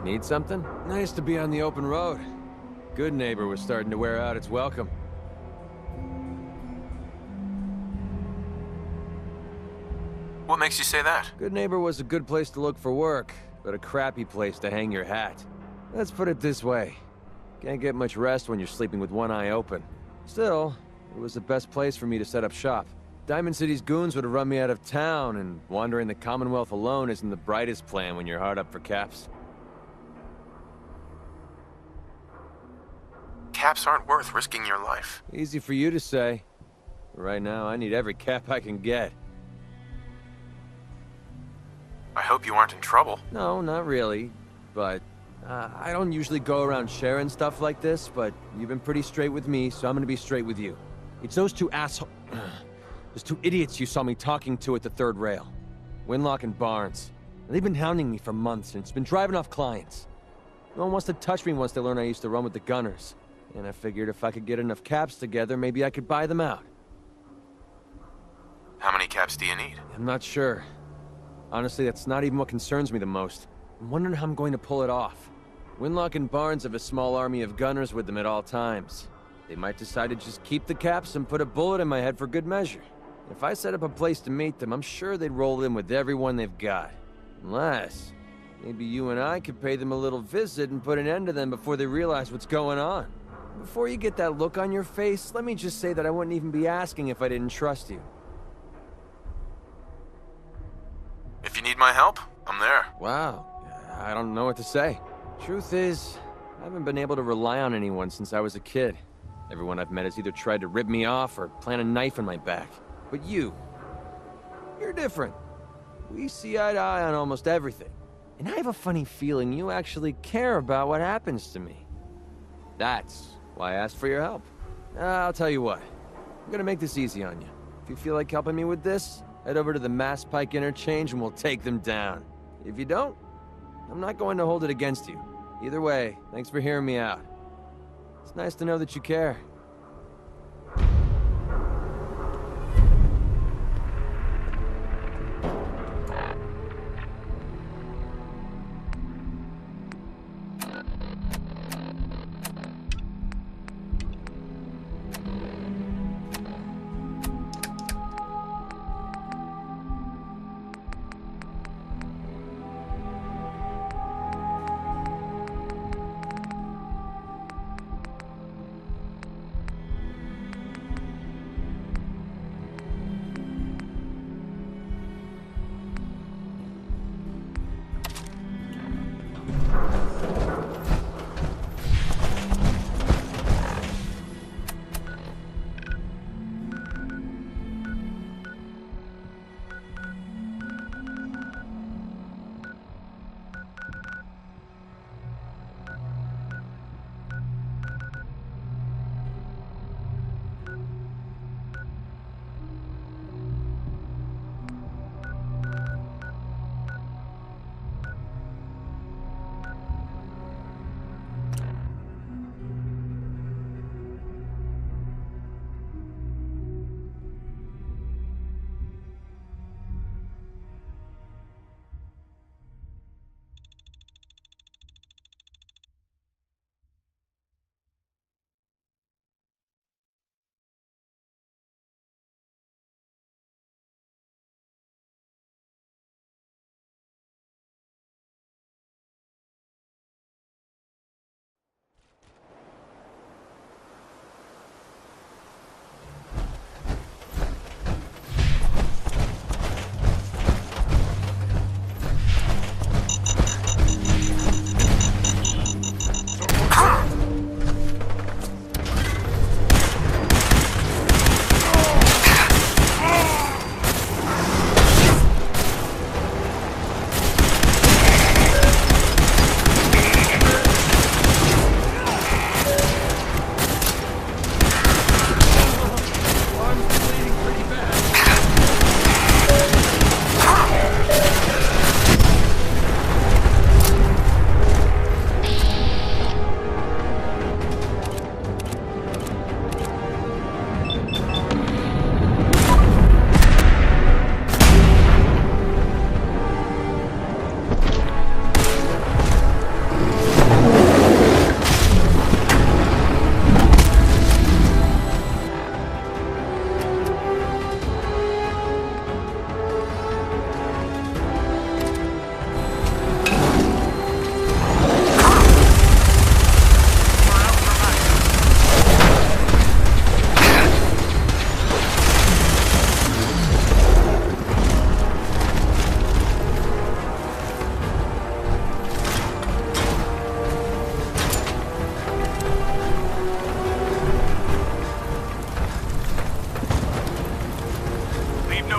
Need something? Nice to be on the open road. Good Neighbor was starting to wear out its welcome. What makes you say that? Good Neighbor was a good place to look for work, but a crappy place to hang your hat. Let's put it this way. Can't get much rest when you're sleeping with one eye open. Still, it was the best place for me to set up shop. Diamond City's goons would have run me out of town, and wandering the Commonwealth alone isn't the brightest plan when you're hard up for caps. Caps aren't worth risking your life. Easy for you to say. Right now, I need every cap I can get. I hope you aren't in trouble. No, not really. But, I don't usually go around sharing stuff like this, but you've been pretty straight with me, so I'm gonna be straight with you. It's those two those two idiots you saw me talking to at the third rail. Winlock and Barnes. They've been hounding me for months, and it's been driving off clients. No one wants to touch me once they learn I used to run with the Gunners. And I figured if I could get enough caps together, maybe I could buy them out. How many caps do you need? I'm not sure. Honestly, that's not even what concerns me the most. I'm wondering how I'm going to pull it off. Winlock and Barnes have a small army of gunners with them at all times. They might decide to just keep the caps and put a bullet in my head for good measure. If I set up a place to meet them, I'm sure they'd roll in with everyone they've got. Unless, maybe you and I could pay them a little visit and put an end to them before they realize what's going on. Before you get that look on your face, let me just say that I wouldn't even be asking if I didn't trust you. If you need my help, I'm there. Wow, I don't know what to say. Truth is, I haven't been able to rely on anyone since I was a kid. Everyone I've met has either tried to rip me off or plant a knife in my back. But you're different. We see eye to eye on almost everything. And I have a funny feeling you actually care about what happens to me. That's why I asked for your help. I'll tell you what. I'm gonna make this easy on you. If you feel like helping me with this, head over to the Mass Pike Interchange and we'll take them down. If you don't, I'm not going to hold it against you. Either way, thanks for hearing me out. It's nice to know that you care.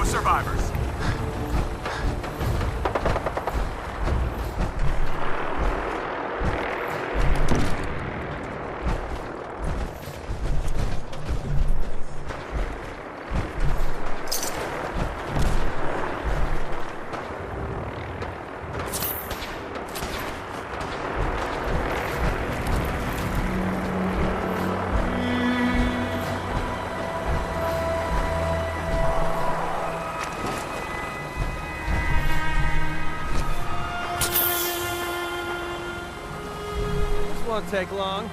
survivors. Won't take long.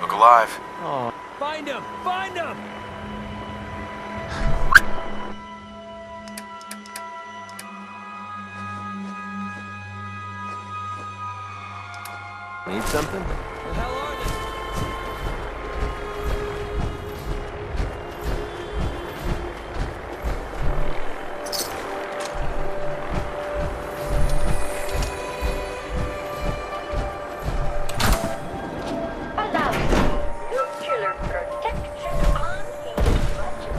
Look alive. Oh, find him! Find him! Need something? The hell are they? Nuclear protection on Roger.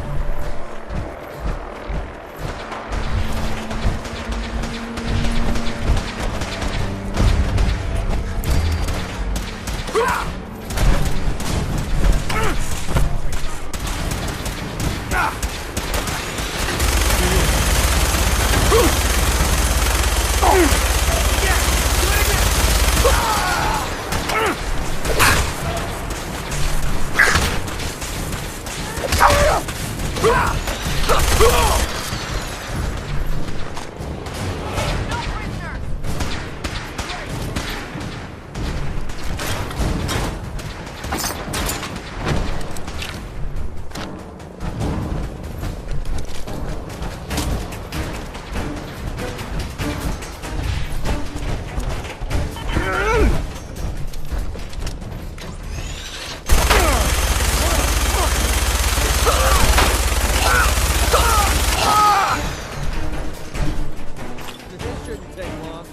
This shouldn't take long.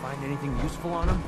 Find anything useful on him?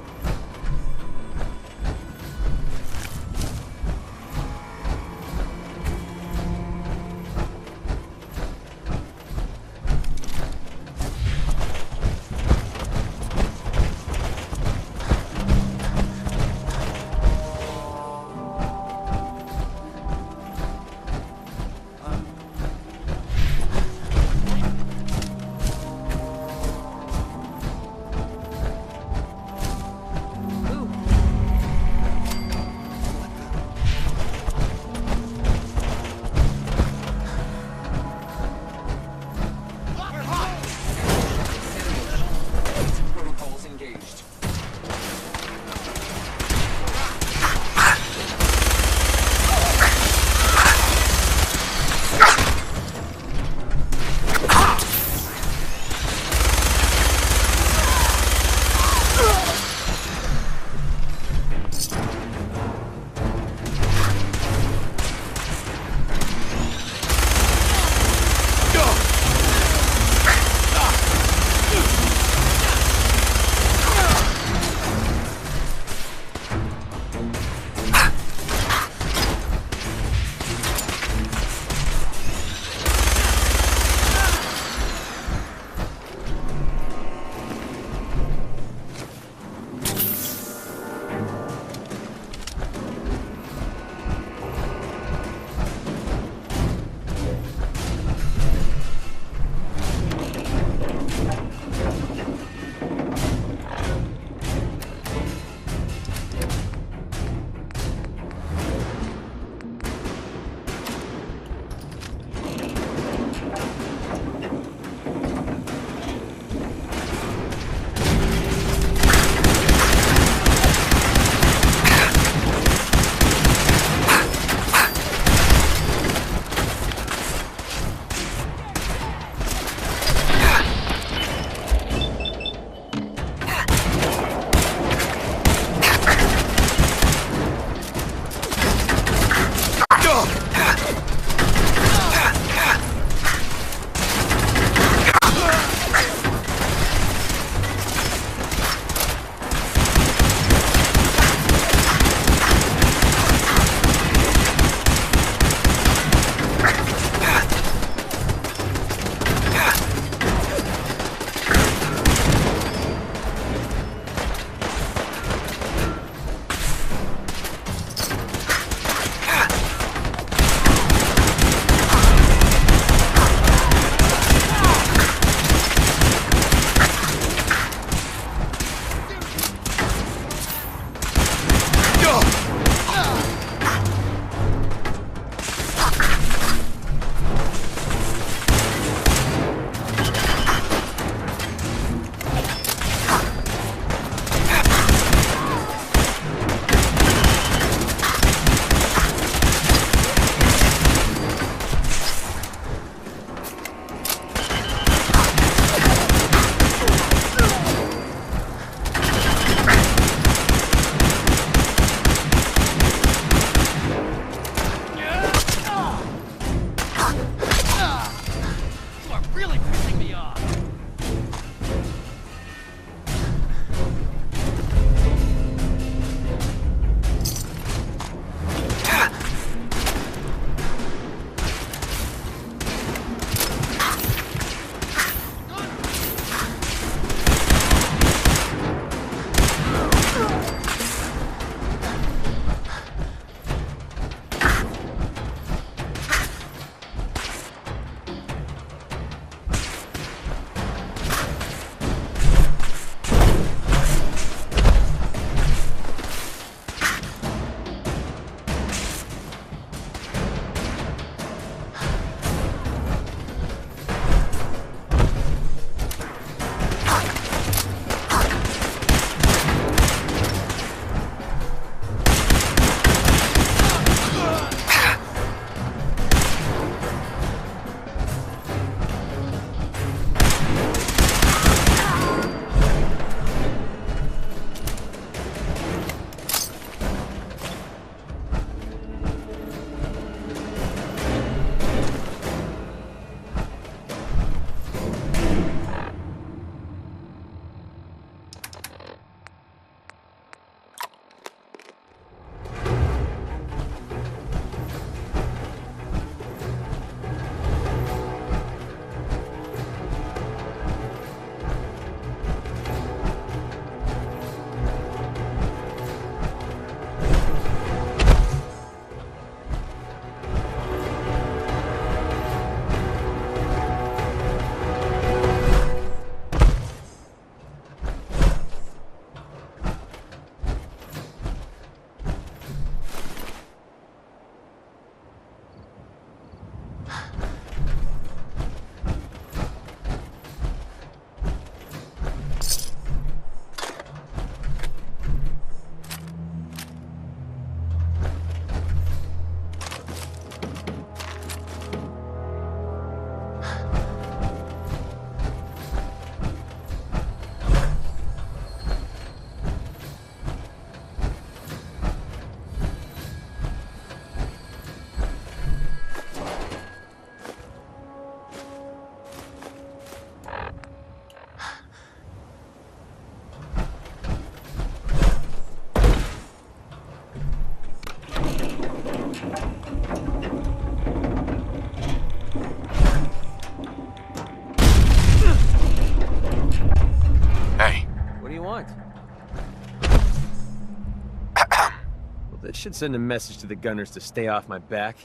should send a message to the gunners to stay off my back.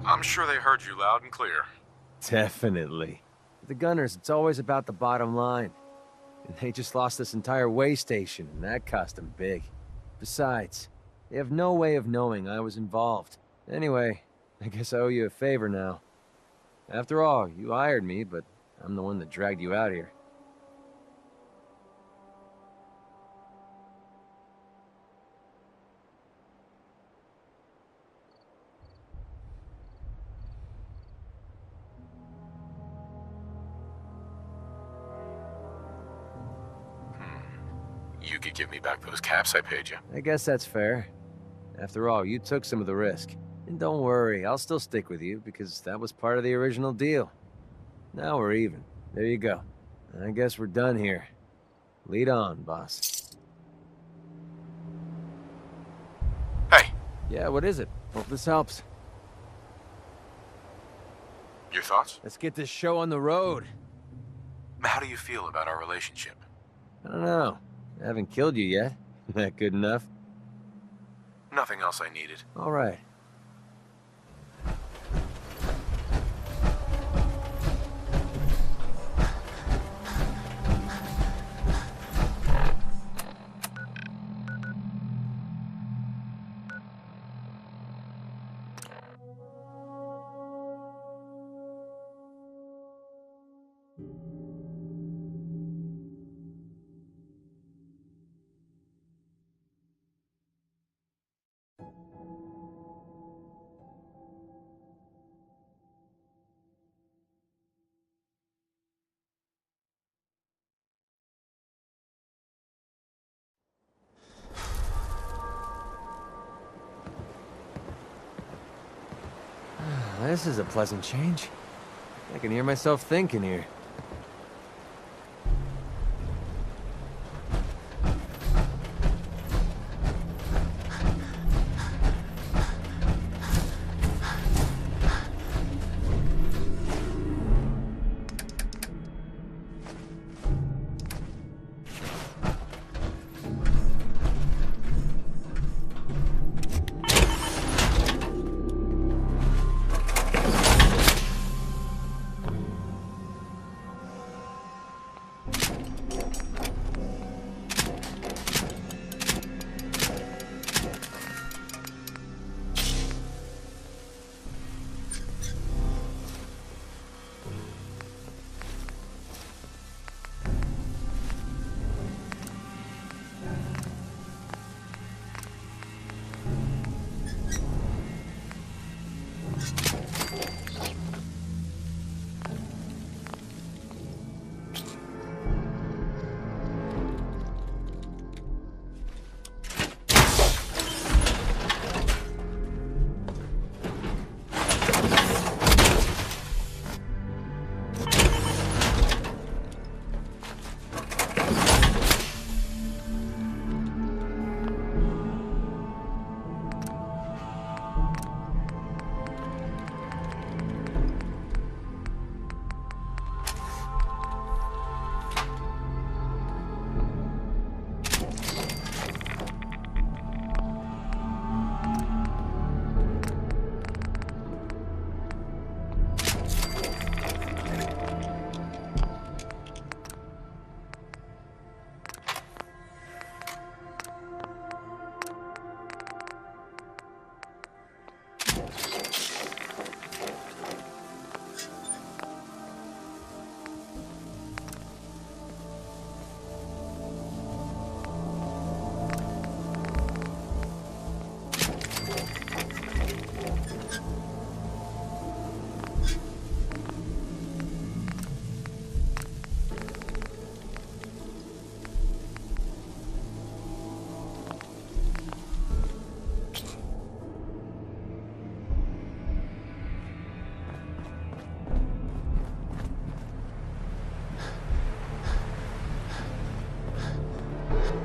I'm sure they heard you loud and clear. Definitely. For the gunners, it's always about the bottom line. And they just lost this entire way station, and that cost them big. Besides, they have no way of knowing I was involved. Anyway, I guess I owe you a favor now. After all, you hired me, but I'm the one that dragged you out here. You could give me back those caps I paid you. I guess that's fair. After all, you took some of the risk. And don't worry, I'll still stick with you, because that was part of the original deal. Now we're even. There you go. I guess we're done here. Lead on, boss. Hey, Yeah, what is it? Hope this helps. your thoughts? Let's get this show on the road. How do you feel about our relationship? I don't know. I haven't killed you yet. That good enough? Nothing else I needed. All right. This is a pleasant change. I can hear myself thinking here.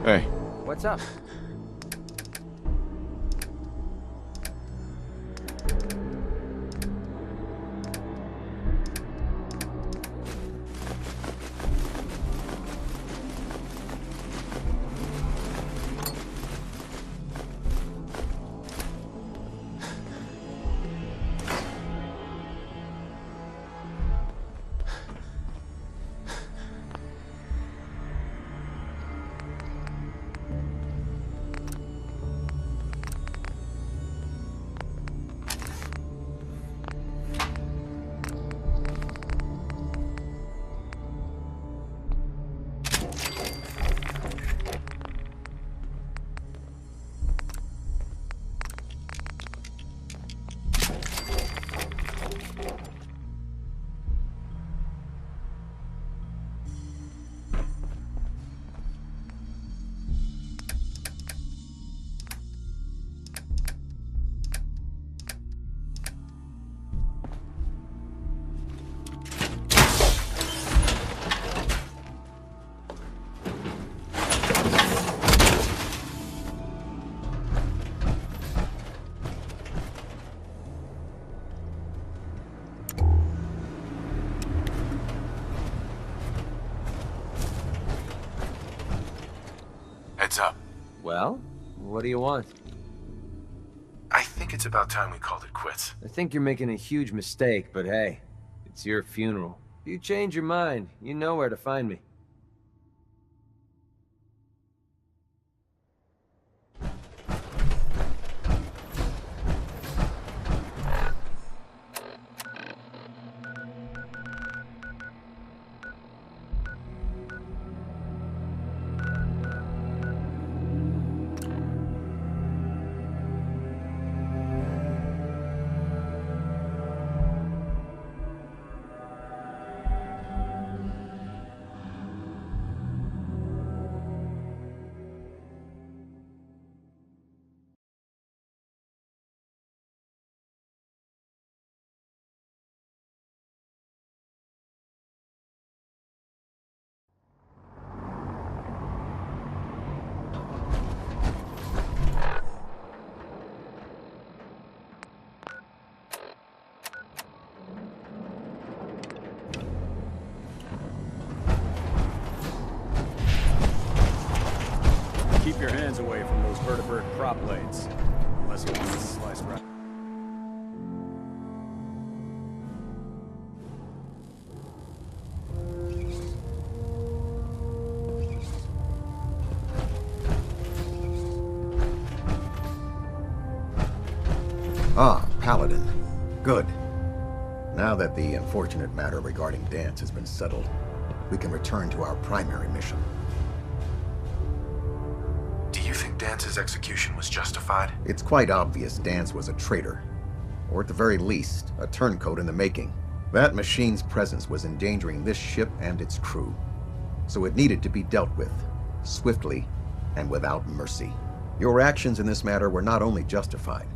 Hey. What's up? Well, what do you want? I think it's about time we called it quits. I think you're making a huge mistake, but hey, it's your funeral. If you change your mind, you know where to find me. Keep your hands away from those vertibird prop blades. Unless you want to slice right. Ah, Paladin. Good. Now that the unfortunate matter regarding Danse has been settled, we can return to our primary mission. Do you think Dance's execution was justified? It's quite obvious Danse was a traitor, or at the very least, a turncoat in the making. That machine's presence was endangering this ship and its crew, so it needed to be dealt with, swiftly and without mercy. Your actions in this matter were not only justified,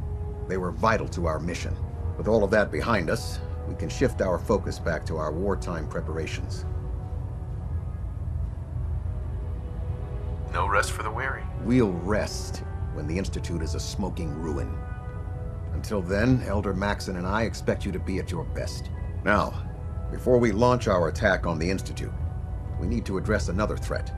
they were vital to our mission. With all of that behind us, we can shift our focus back to our wartime preparations. No rest for the weary. We'll rest when the Institute is a smoking ruin. Until then, Elder Maxon and I expect you to be at your best. Now, before we launch our attack on the Institute, we need to address another threat: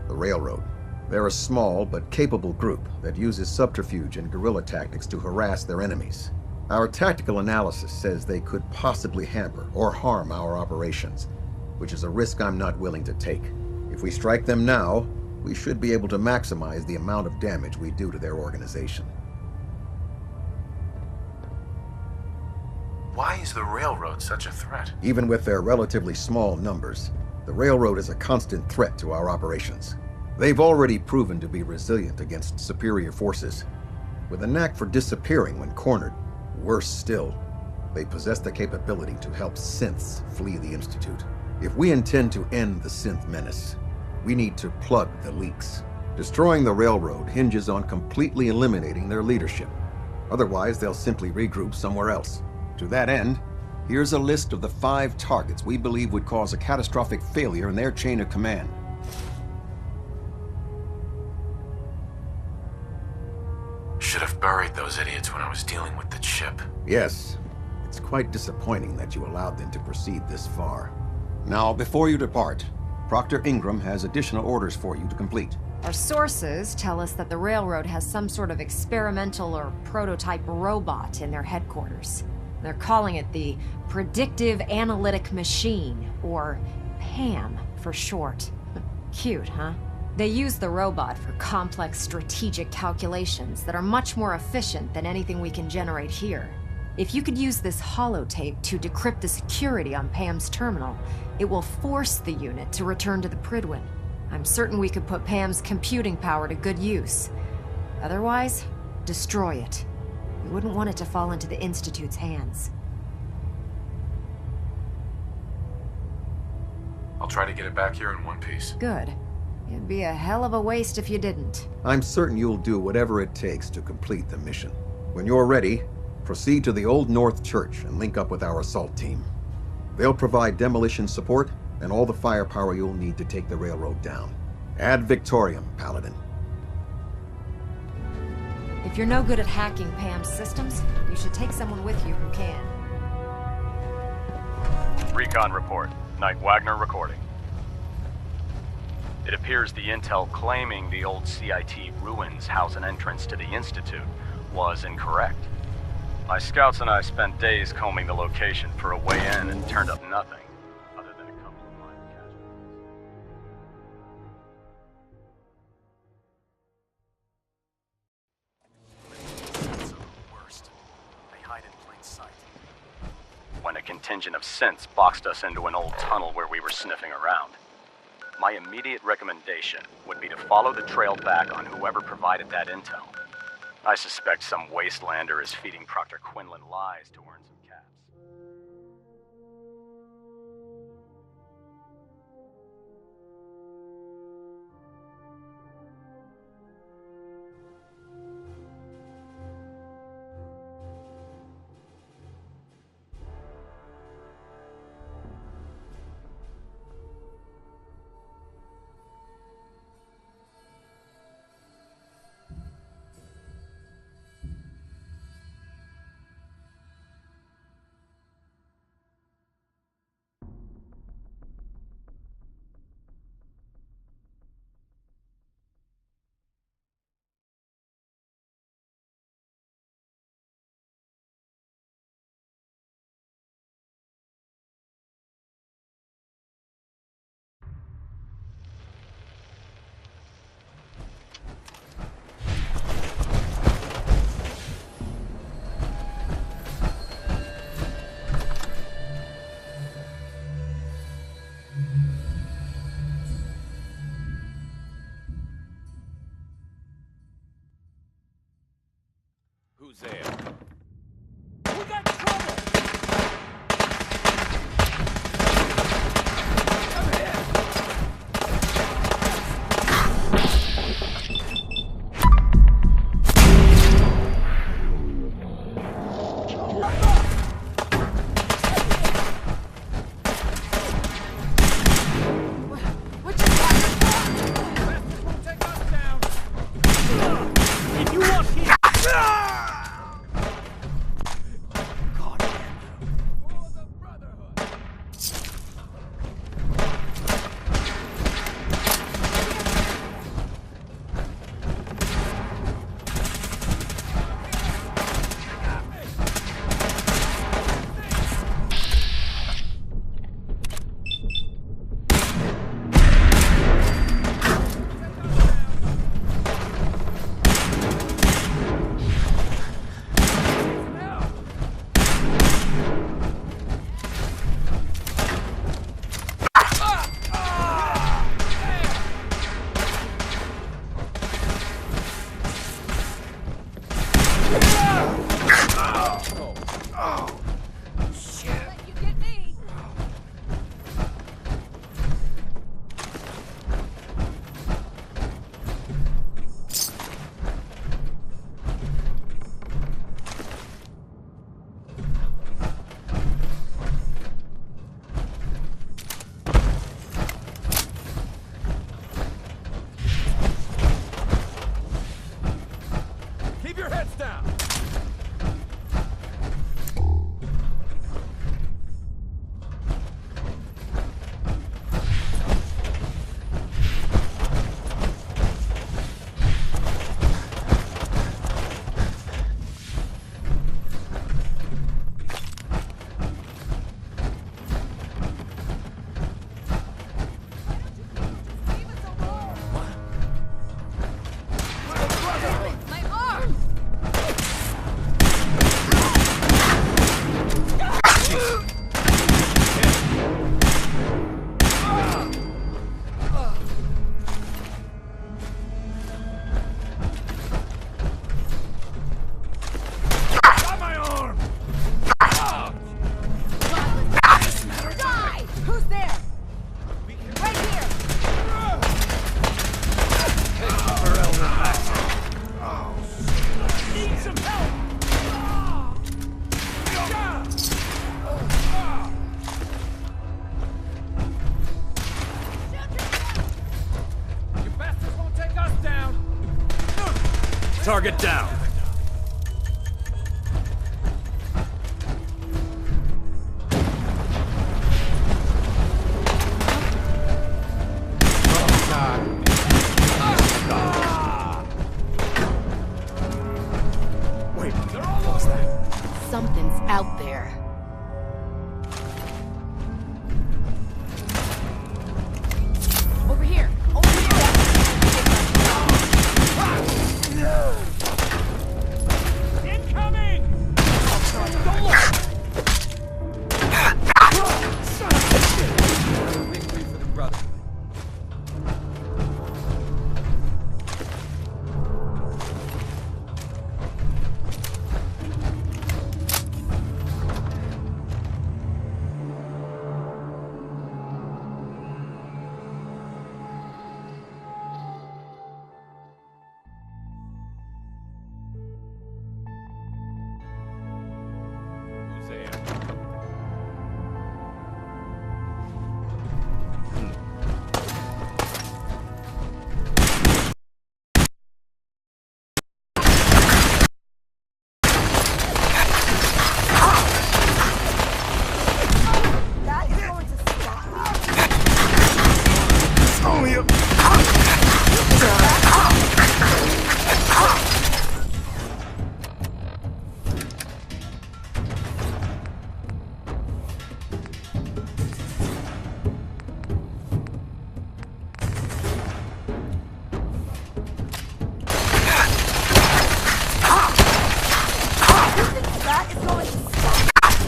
the Railroad. They're a small but capable group that uses subterfuge and guerrilla tactics to harass their enemies. Our tactical analysis says they could possibly hamper or harm our operations, which is a risk I'm not willing to take. If we strike them now, we should be able to maximize the amount of damage we do to their organization. Why is the Railroad such a threat? Even with their relatively small numbers, the Railroad is a constant threat to our operations. They've already proven to be resilient against superior forces, with a knack for disappearing when cornered. Worse still, they possess the capability to help synths flee the Institute. If we intend to end the synth menace, we need to plug the leaks. Destroying the Railroad hinges on completely eliminating their leadership. Otherwise, they'll simply regroup somewhere else. To that end, here's a list of the 5 targets we believe would cause a catastrophic failure in their chain of command. Should have buried those idiots when I was dealing with the chip. Yes, it's quite disappointing that you allowed them to proceed this far. Now, before you depart, Proctor Ingram has additional orders for you to complete. Our sources tell us that the Railroad has some sort of experimental or prototype robot in their headquarters. They're calling it the Predictive Analytic Machine, or PAM for short. Cute, huh? They use the robot for complex strategic calculations that are much more efficient than anything we can generate here. If you could use this holotape to decrypt the security on Pam's terminal, it will force the unit to return to the Prydwen. I'm certain we could put Pam's computing power to good use. Otherwise, destroy it. We wouldn't want it to fall into the Institute's hands. I'll try to get it back here in one piece. Good. It'd be a hell of a waste if you didn't. I'm certain you'll do whatever it takes to complete the mission. When you're ready, proceed to the Old North Church and link up with our assault team. They'll provide demolition support and all the firepower you'll need to take the Railroad down. Ad Victoriam, Paladin. If you're no good at hacking Pam's systems, you should take someone with you who can. Recon report. Knight Wagner recording. It appears the intel claiming the old CIT ruins house an entrance to the Institute was incorrect. My scouts and I spent days combing the location for a way in and turned up nothing, other than a couple of minor casualties. They hide in plain sight. When a contingent of synths boxed us into an old tunnel where we were sniffing around. My immediate recommendation would be to follow the trail back on whoever provided that intel. I suspect some wastelander is feeding Proctor Quinlan lies to earn some caps. Who's there? We got trouble! What just happened? Bastards won't take us down! If you want heat... For the Brotherhood! You get me? Keep your heads down! My arm! Got my arm! Die! Who's there? Right here! Need some help! You bastards won't take us down! Target down! Oh, God. Something's out there. Over here! Over here! Incoming! Don't look! Victory for the brother.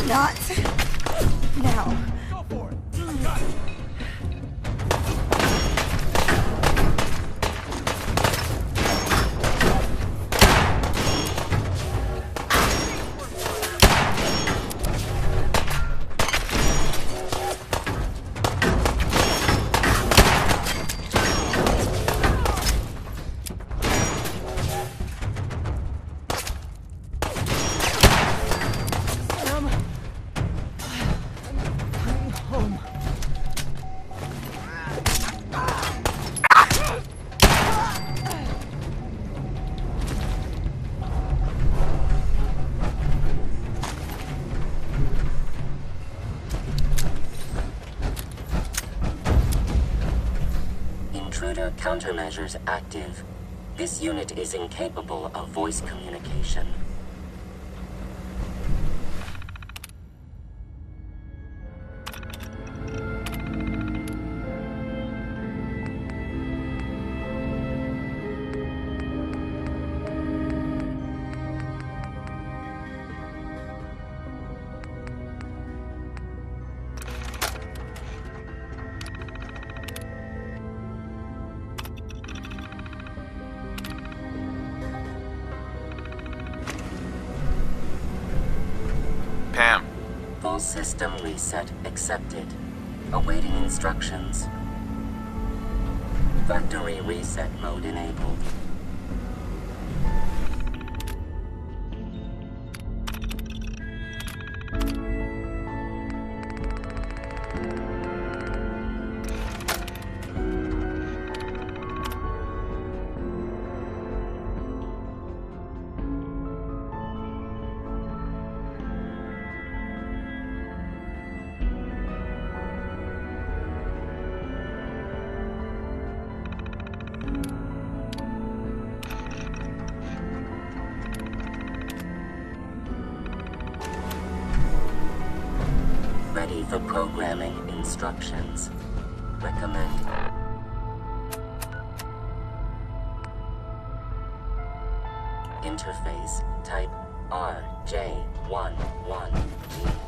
Not now. Go for it! Got it! Intruder countermeasures active. This unit is incapable of voice communication. Pam, Full system reset accepted. Awaiting instructions. Factory reset mode enabled. Ready for programming instructions. Recommend. Interface type RJ11.